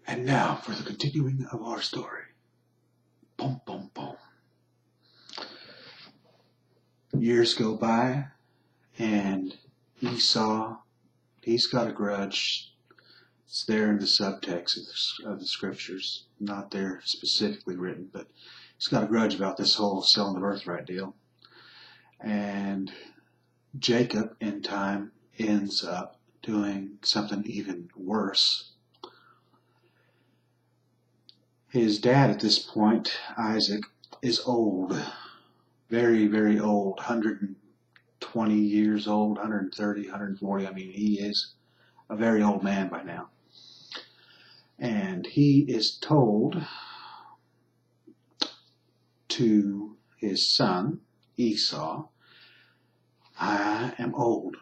And now for the continuing of our story. Boom, boom, boom. Years go by, and Esau, he's got a grudge. It's there in the subtext of the scriptures, not there specifically written, but he's got a grudge about this whole selling the birthright deal. And Jacob, in time, ends up doing something even worse. His dad at this point, Isaac, is old. Very, very old. 120 years old, 130, 140. I mean, he is a very old man by now. And he is told to his son, Esau, I am old.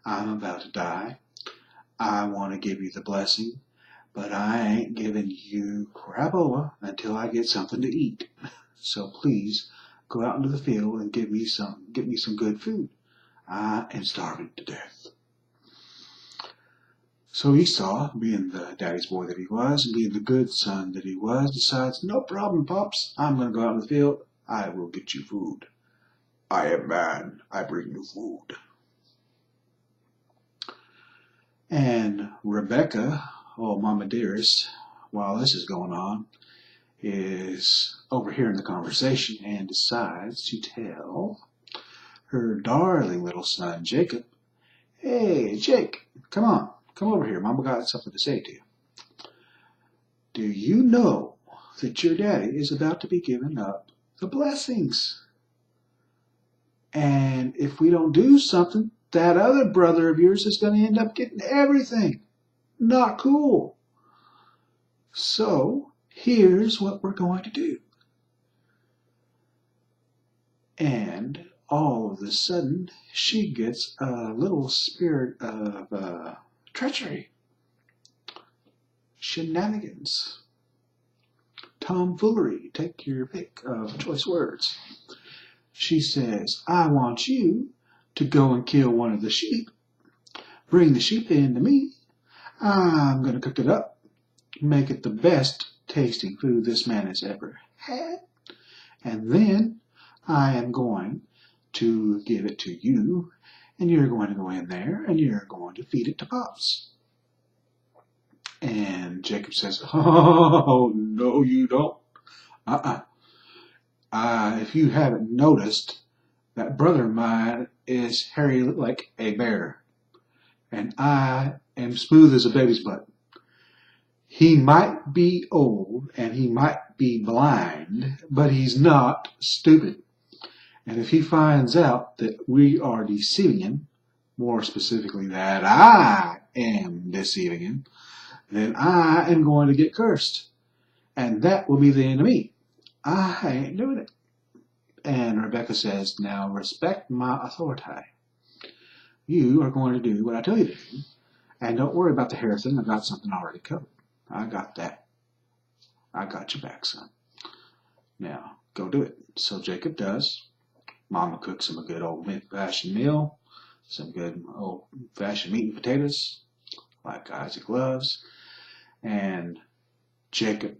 I'm about to die. I want to give you the blessing, but I ain't giving you crapola until I get something to eat. So please go out into the field and get me some good food. I am starving to death. So Esau, being the daddy's boy that he was, and being the good son that he was, decides, no problem, Pops. I'm going to go out in the field. I will get you food. I am man. I bring you food. And Rebecca, oh, Mama Dearest, while this is going on, is overhearing the conversation and decides to tell her darling little son, Jacob, hey, Jake, come on, come over here. Mama got something to say to you. Do you know that your daddy is about to be giving up the blessings? And if we don't do something, that other brother of yours is going to end up getting everything. Not cool. So here's what we're going to do. And all of a sudden, she gets a little spirit of treachery, shenanigans, tomfoolery. Take your pick of choice words. She says, I want you to go and kill one of the sheep. Bring the sheep in to me. I'm going to cook it up. Make it the best tasting food this man has ever had. And then I am going to give it to you. And you're going to go in there and you're going to feed it to Pops. And Jacob says, oh, no, you don't. If you haven't noticed, that brother of mine is hairy like a bear. And I am smooth as a baby's butt. He might be old and he might be blind, but he's not stupid. And if he finds out that we are deceiving him, more specifically that I am deceiving him, then I am going to get cursed. And that will be the end of me. I ain't doing it. And Rebecca says, now respect my authority. You are going to do what I tell you to do. And don't worry about the hair thing. I got something already covered. I got that. I got your back, son. Now, go do it. So Jacob does. Mama cooks him a good old-fashioned meal. Some good old-fashioned meat and potatoes, like Isaac loves. And Jacob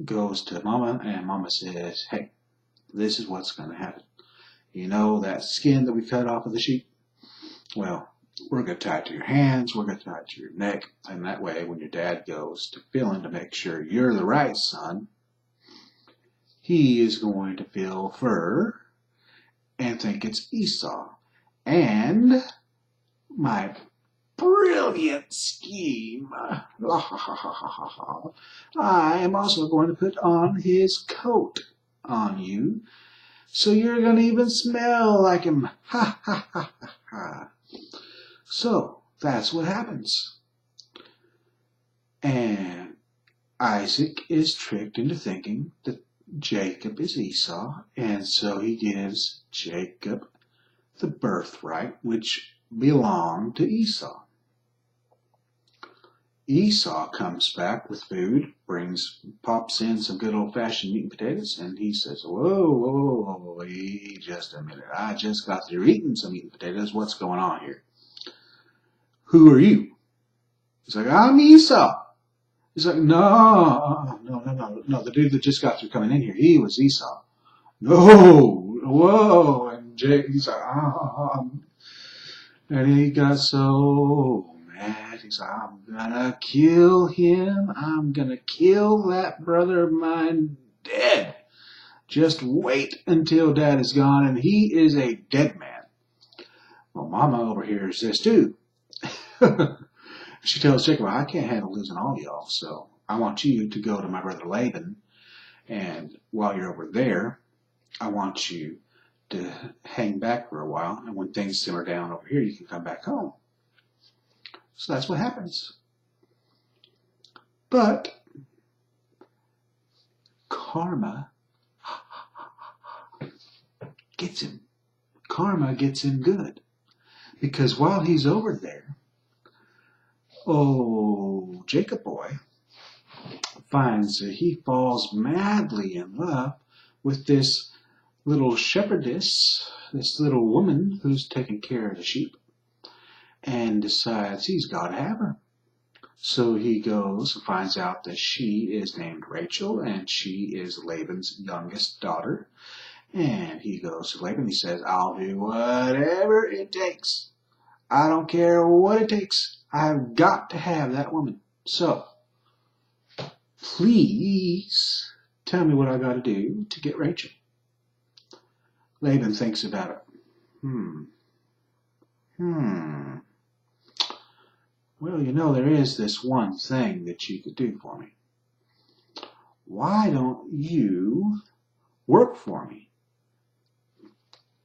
goes to Mama, and Mama says, hey, this is what's going to happen. You know that skin that we cut off of the sheep? Well, we're going to tie it to your hands, we're going to tie it to your neck, and that way when your dad goes to feeling to make sure you're the right son, he is going to feel fur and think it's Esau. And my brilliant scheme, I am also going to put on his coat on you, so you're going to even smell like him. Ha ha ha ha ha. So that's what happens. And Isaac is tricked into thinking that Jacob is Esau, and so he gives Jacob the birthright which belonged to Esau. Esau comes back with food, pops in some good old-fashioned meat and potatoes, and he says, whoa, wait just a minute. I just got through eating some meat and potatoes. What's going on here? Who are you? He's like, I'm Esau. He's like, no. The dude that just got through coming in here, he was Esau. No, whoa. And he's like, and he got so mad. He's like, I'm gonna kill him. I'm gonna kill that brother of mine dead. Just wait until Dad is gone, and he is a dead man. Well, Mama overhears this too. She tells Jacob, I can't handle losing all y'all, so I want you to go to my brother Laban, and while you're over there, I want you to hang back for a while, and when things simmer down over here, you can come back home. So that's what happens. But karma gets him. Karma gets him good. Because while he's over there, Jacob boy finds that he falls madly in love with this little shepherdess, this little woman who's taking care of the sheep, and decides he's got to have her. So he goes and finds out that she is named Rachel, and she is Laban's youngest daughter. And he goes to Laban, he says, I'll do whatever it takes. I don't care what it takes. I've got to have that woman. So, please tell me what I got to do to get Rachel. Laban thinks about it. Well, you know, there is this one thing that you could do for me. Why don't you work for me?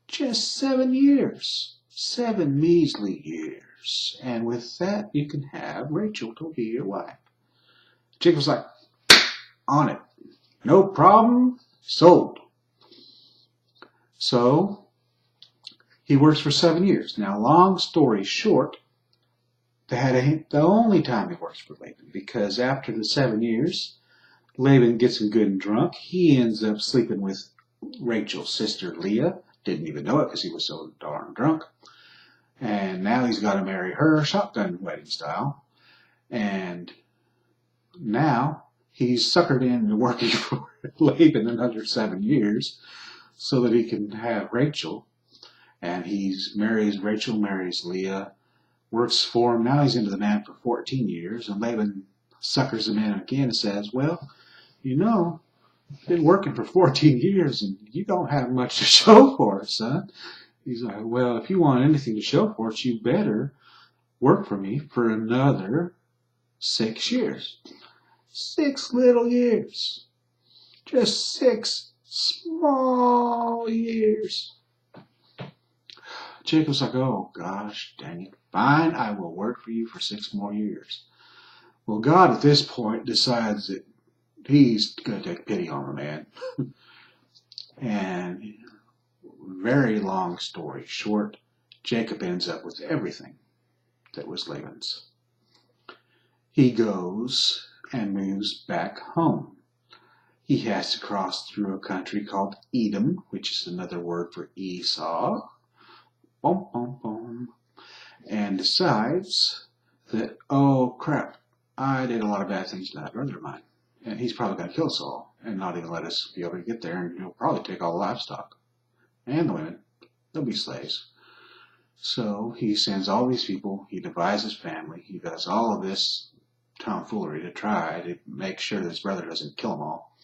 Just 7 years. 7 measly years. And with that, you can have Rachel to be your wife. Jacob's like, on it. No problem. Sold. So, he works for 7 years. Now, long story short, the only time he works for Laban, because after the 7 years, Laban gets him good and drunk. He ends up sleeping with Rachel's sister Leah. Didn't even know it because he was so darn drunk. And now he's got to marry her, shotgun wedding style. And now he's suckered into working for Laban another 7 years so that he can have Rachel. And he marries Rachel, marries Leah, works for him. Now he's into the man for 14 years. And Laban suckers him in again and says, well, you know, I've been working for 14 years and you don't have much to show for it, son. He's like, well, if you want anything to show for it, you better work for me for another 6 years. 6 little years. Just 6 small years. Jacob's like, oh, gosh, dang it. Fine, I will work for you for 6 more years. Well, God at this point decides that he's going to take pity on the man. And very long story short, Jacob ends up with everything that was Laban's. He goes and moves back home. He has to cross through a country called Edom, which is another word for Esau. Boom, boom, boom. And decides that, oh crap, I did a lot of bad things to that brother of mine. And he's probably going to kill us all and not even let us be able to get there. And he'll probably take all the livestock and the women. They'll be slaves. So he sends all these people. He divides his family. He does all of this tomfoolery to try to make sure that his brother doesn't kill them all.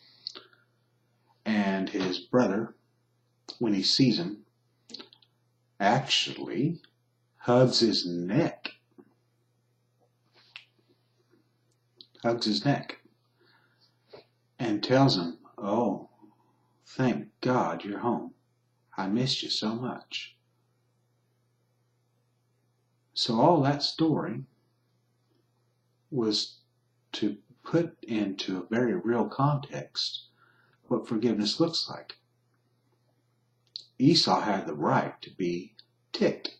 And his brother, when he sees him, actually hugs his neck. Hugs his neck. And tells him, oh, thank God you're home. I missed you so much. So all that story was to put into a very real context what forgiveness looks like. Esau had the right to be ticked.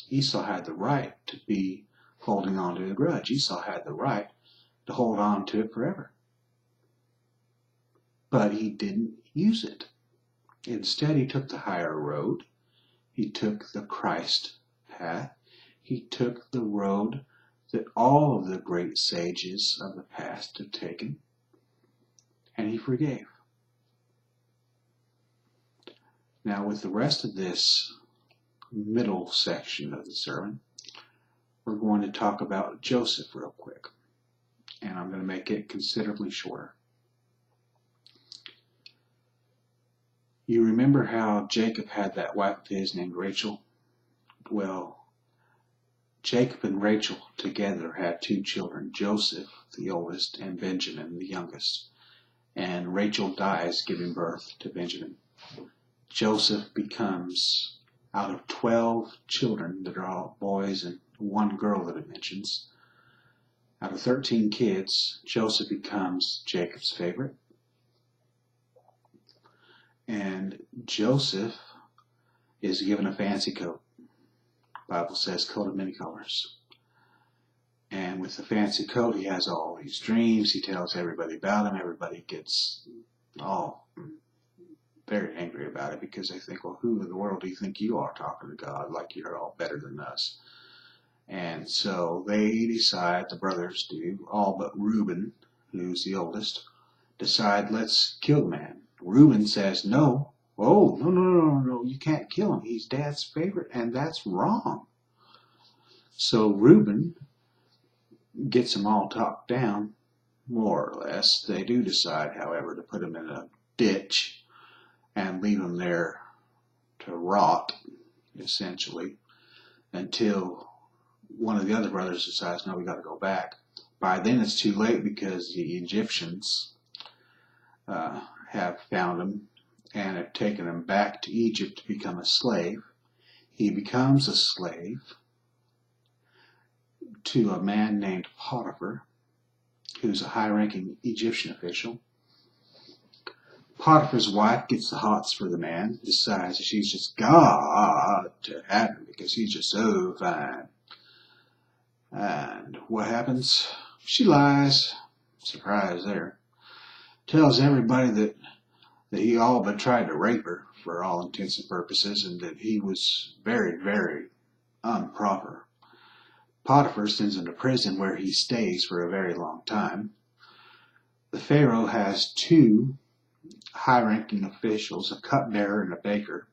Esau had the right to be holding on to a grudge. Esau had the right to hold on to it forever. But he didn't use it. Instead, he took the higher road. He took the Christ path. He took the road that all of the great sages of the past have taken, and he forgave. Now, with the rest of this middle section of the sermon, we're going to talk about Joseph real quick, and I'm going to make it considerably shorter. You remember how Jacob had that wife of his named Rachel? Well, Jacob and Rachel together had 2 children, Joseph, the oldest, and Benjamin, the youngest. And Rachel dies giving birth to Benjamin. Joseph becomes, out of 12 children that are all boys and 1 girl that it mentions, out of 13 kids, Joseph becomes Jacob's favorite. And Joseph is given a fancy coat. The Bible says coat of many colors. And with the fancy coat, he has all these dreams. He tells everybody about him. Everybody gets all very angry about it because they think, well, who in the world do you think you are talking to God like you're all better than us? And so they decide, the brothers do, all but Reuben, who's the oldest, decide, let's kill the man. Reuben says, no. Oh, no, you can't kill him. He's Dad's favorite, and that's wrong. So Reuben gets them all talked down, more or less. They do decide, however, to put him in a ditch and leave him there to rot, essentially, until one of the other brothers decides, no, we got to go back. By then it's too late because the Egyptians have found him and have taken him back to Egypt to become a slave. He becomes a slave to a man named Potiphar, who's a high-ranking Egyptian official. Potiphar's wife gets the hots for the man, decides that she's just got to have him because he's just so fine. And what happens? She lies. Surprise there. Tells everybody that he all but tried to rape her for all intents and purposes, and that he was very, very improper. Potiphar sends him to prison where he stays for a very long time. The Pharaoh has 2 high-ranking officials, a cupbearer and a baker,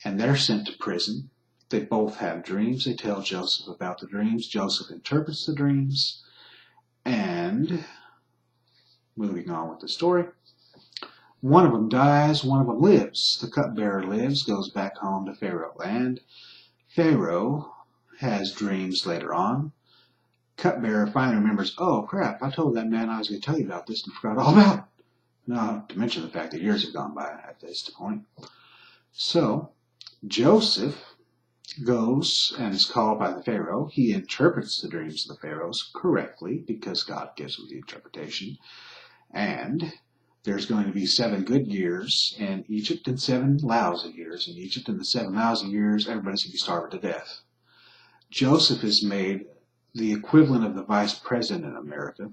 and they're sent to prison. They both have dreams. They tell Joseph about the dreams. Joseph interprets the dreams, and moving on with the story, one of them dies, one of them lives. The cupbearer lives, goes back home to Pharaoh, and Pharaoh has dreams later on. Cupbearer finally remembers, oh crap, I told that man I was going to tell you about this and forgot all about it. Not to mention the fact that years have gone by at this point. So Joseph goes and is called by the Pharaoh. He interprets the dreams of the Pharaohs correctly because God gives him the interpretation. And there's going to be 7 good years in Egypt and 7 lousy years in Egypt. And the 7 lousy years, everybody's going to be starving to death. Joseph is made the equivalent of the vice president in America.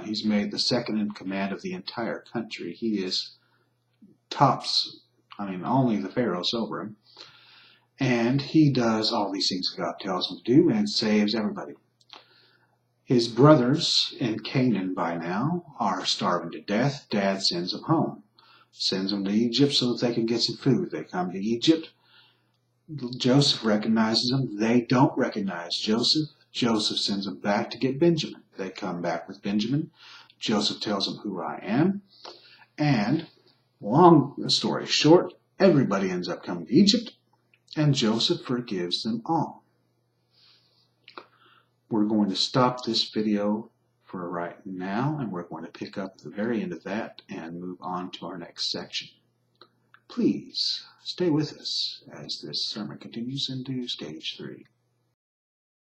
He's made the second in command of the entire country. He is only the Pharaoh's over him. And he does all these things God tells him to do and saves everybody. His brothers in Canaan by now are starving to death. Dad sends them home. Sends them to Egypt so that they can get some food. They come to Egypt. Joseph recognizes them. They don't recognize Joseph. Joseph sends them back to get Benjamin. They come back with Benjamin. Joseph tells them who I am. And, long story short, everybody ends up coming to Egypt, and Joseph forgives them all. We're going to stop this video for right now, and we're going to pick up at the very end of that and move on to our next section. Please stay with us as this sermon continues into stage 3.